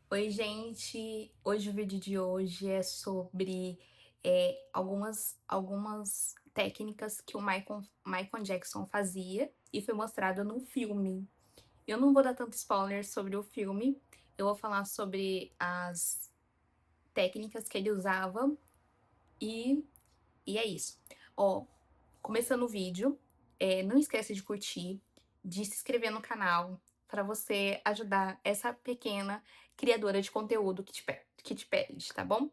Oi, gente! Hoje o vídeo de hoje é sobre algumas técnicas que o Michael Jackson fazia e foi mostrado no filme. Eu não vou dar tanto spoiler sobre o filme, eu vou falar sobre as técnicas que ele usava e, e é isso. Ó, começando o vídeo, não esquece de curtir, de se inscrever no canal para você ajudar essa pequena criadora de conteúdo que te pede, tá bom?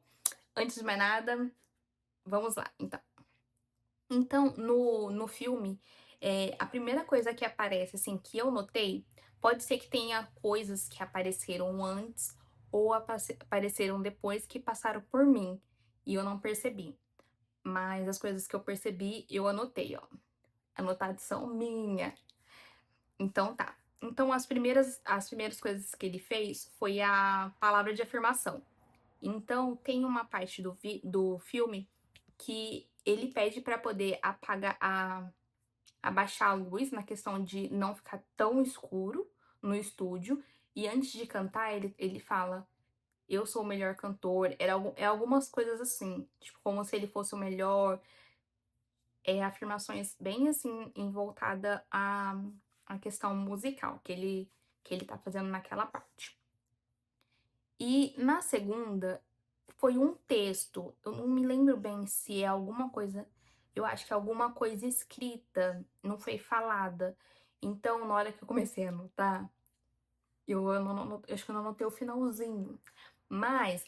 Antes de mais nada, vamos lá, então. Então, no filme, a primeira coisa que aparece, assim, que eu notei, pode ser que tenha coisas que apareceram antes ou apareceram depois que passaram por mim e eu não percebi. Mas as coisas que eu percebi, eu anotei, ó. Anotação minha. Então tá. Então as primeiras coisas que ele fez foi a palavra de afirmação. Então tem uma parte do filme que ele pede para poder abaixar a luz na questão de não ficar tão escuro no estúdio. E antes de cantar, ele fala: Eu sou o melhor cantor. Algumas coisas assim, tipo, como se ele fosse o melhor. Afirmações bem assim, em voltada à questão musical que ele tá fazendo naquela parte. E na segunda, foi um texto, eu não me lembro bem se é alguma coisa, eu acho que é alguma coisa escrita, não foi falada. Então, na hora que eu comecei a anotar, eu acho que eu não anotei o finalzinho. Mas,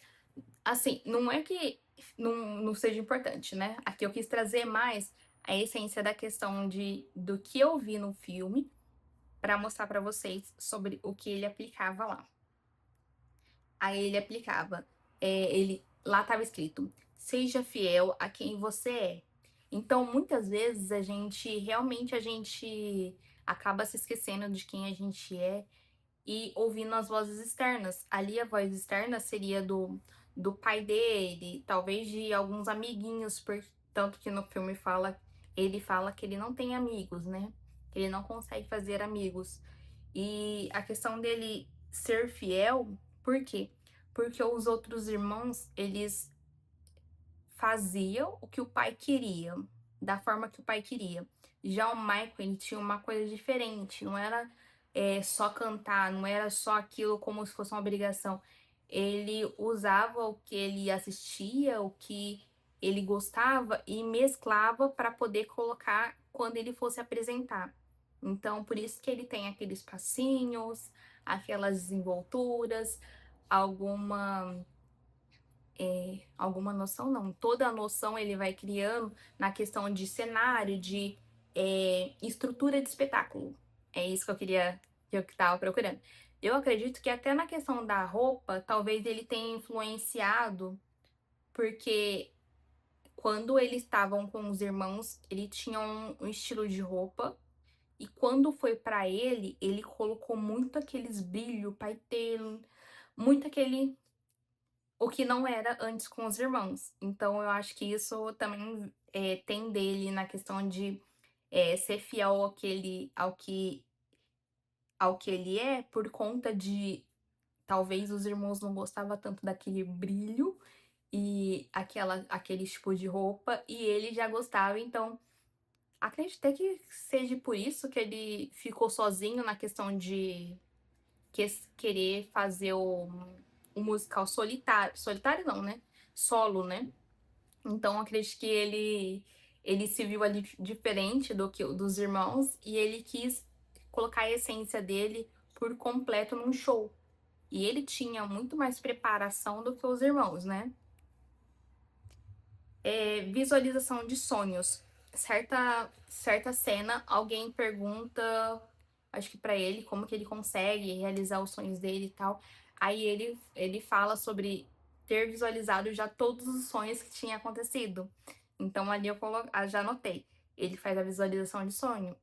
assim, não é que não seja importante, né? Aqui eu quis trazer mais a essência da questão do que eu vi no filme para mostrar para vocês sobre o que ele aplicava lá. Aí ele aplicava, lá estava escrito: seja fiel a quem você é. Então, muitas vezes a gente acaba se esquecendo de quem a gente é e ouvindo as vozes externas. Ali a voz externa seria do pai dele, talvez de alguns amiguinhos, tanto que no filme ele fala que ele não tem amigos, né? Que ele não consegue fazer amigos. E a questão dele ser fiel, por quê? Porque os outros irmãos, eles faziam o que o pai queria, da forma que o pai queria. Já o Michael, ele tinha uma coisa diferente, não era só cantar, não era só aquilo como se fosse uma obrigação. Ele usava o que ele assistia, o que ele gostava e mesclava para poder colocar quando ele fosse apresentar. Então, por isso que ele tem aqueles passinhos, aquelas desenvolturas, alguma alguma noção não, toda a noção ele vai criando na questão de cenário, de estrutura de espetáculo. É isso que eu estava procurando. Eu acredito que até na questão da roupa, talvez ele tenha influenciado, porque quando eles estavam com os irmãos, ele tinha um estilo de roupa, e quando foi pra ele, ele colocou muito aqueles brilho, paetê, muito aquele o que não era antes com os irmãos. Então eu acho que isso também tem dele na questão de ser fiel ao que ele é, por conta de talvez os irmãos não gostavam tanto daquele brilho e aquele tipo de roupa, e ele já gostava, então acredito até que seja por isso que ele ficou sozinho na questão de querer fazer o musical solitário. Solitário não, né? Solo, né? Então acredito que ele se viu ali diferente do que dos irmãos e ele quis colocar a essência dele por completo num show. E ele tinha muito mais preparação do que os irmãos, né? Visualização de sonhos. Certa cena, alguém pergunta, acho que pra ele, como que ele consegue realizar os sonhos dele e tal. Aí ele fala sobre ter visualizado já todos os sonhos que tinha acontecido. Então ali já anotei. Ele faz a visualização de sonho.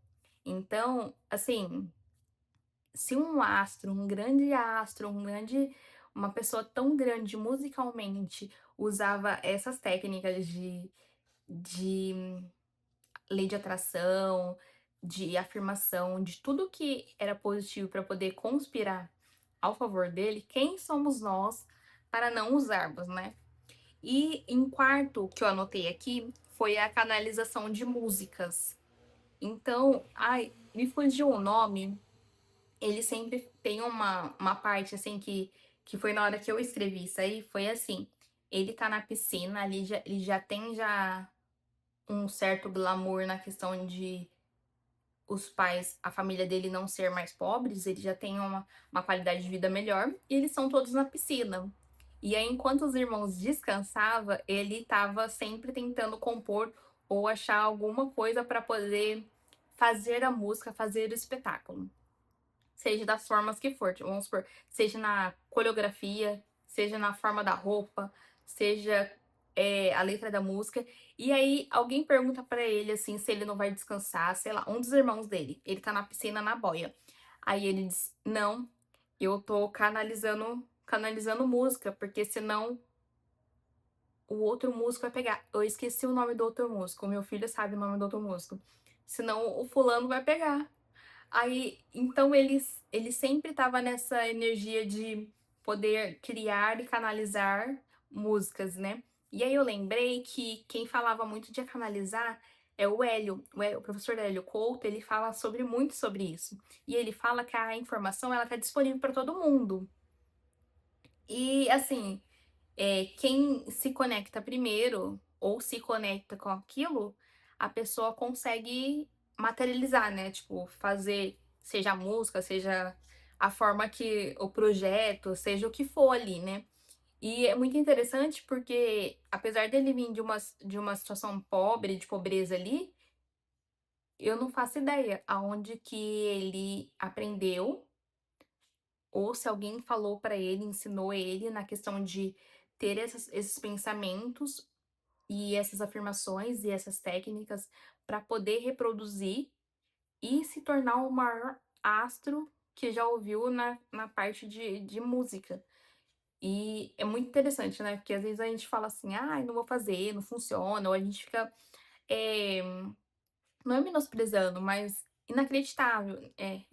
Então, assim, se um astro, um grande astro, uma pessoa tão grande musicalmente usava essas técnicas de lei de atração, de afirmação, de tudo que era positivo para poder conspirar ao favor dele, quem somos nós para não usarmos, né? E em quarto, que eu anotei aqui, foi a canalização de músicas. Então, ai, me fugiu o nome. Ele sempre tem uma parte assim que foi na hora que eu escrevi isso aí, foi assim. Ele tá na piscina, ali já, ele já tem já um certo glamour na questão de os pais, a família dele não ser mais pobres, ele já tem uma qualidade de vida melhor, e eles são todos na piscina. E aí, enquanto os irmãos descansavam, ele estava sempre tentando compor ou achar alguma coisa para poder fazer a música, fazer o espetáculo. Seja das formas que for, tipo, vamos supor, seja na coreografia, seja na forma da roupa, seja a letra da música. E aí alguém pergunta pra ele assim se ele não vai descansar, sei lá, um dos irmãos dele, ele tá na piscina na boia. Aí ele diz: "Não, eu tô canalizando música, porque senão o outro músico vai pegar". Eu esqueci o nome do outro músico, meu filho sabe o nome do outro músico. "Senão o fulano vai pegar". Aí, então ele sempre estava nessa energia de poder criar e canalizar músicas, né. E aí eu lembrei que quem falava muito de canalizar é o Hélio, o professor Hélio Couto, ele fala muito sobre isso. E ele fala que a informação ela tá disponível para todo mundo. E assim, quem se conecta primeiro ou se conecta com aquilo, a pessoa consegue materializar, né? Tipo, fazer, seja a música, seja a forma que o projeto, seja o que for ali, né? E é muito interessante porque, apesar dele vir de uma situação pobre, de pobreza ali, eu não faço ideia aonde que ele aprendeu ou se alguém falou pra ele, ensinou ele na questão de ter esses pensamentos e essas afirmações e essas técnicas para poder reproduzir e se tornar o maior astro que já ouviu na parte de música. E é muito interessante, né? Porque às vezes a gente fala assim, ai, não vou fazer, não funciona, ou a gente fica, eh, não é menosprezando, mas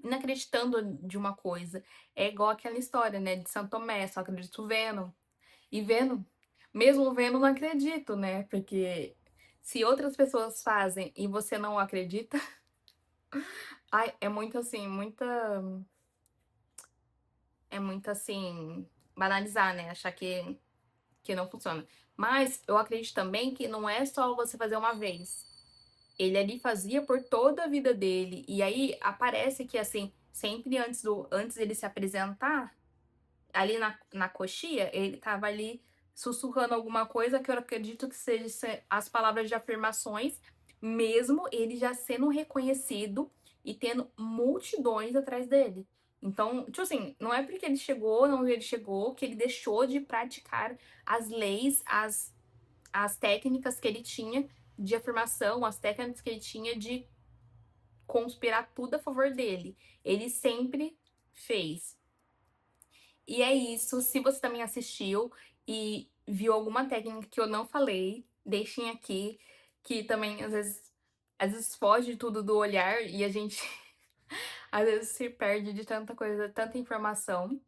inacreditando de uma coisa. É igual aquela história, né, de Santo Tomé, só acredito vendo. E vendo, mesmo vendo, não acredito, né? Porque se outras pessoas fazem e você não acredita, ai, é muito assim, muito assim, banalizar, né? Achar que não funciona. Mas eu acredito também que não é só você fazer uma vez. Ele ali fazia por toda a vida dele. E aí aparece que, assim, sempre antes dele se apresentar, ali na coxia, ele tava ali sussurrando alguma coisa que eu acredito que seja as palavras de afirmações, mesmo ele já sendo reconhecido e tendo multidões atrás dele. Então, tipo assim, não é porque ele chegou, não ele chegou, que ele deixou de praticar as leis, as técnicas que ele tinha de afirmação, as técnicas que ele tinha de conspirar tudo a favor dele. Ele sempre fez. E é isso. Se você também assistiu e viu alguma técnica que eu não falei, deixem aqui, que também às vezes foge tudo do olhar e a gente às vezes se perde de tanta coisa, tanta informação.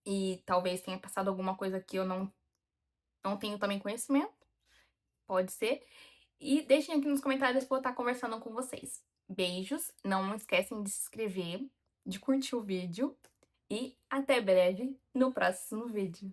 E talvez tenha passado alguma coisa que eu não tenho também conhecimento, pode ser. E deixem aqui nos comentários que eu vou estar conversando com vocês. Beijos, não esquecem de se inscrever, de curtir o vídeo e até breve no próximo vídeo.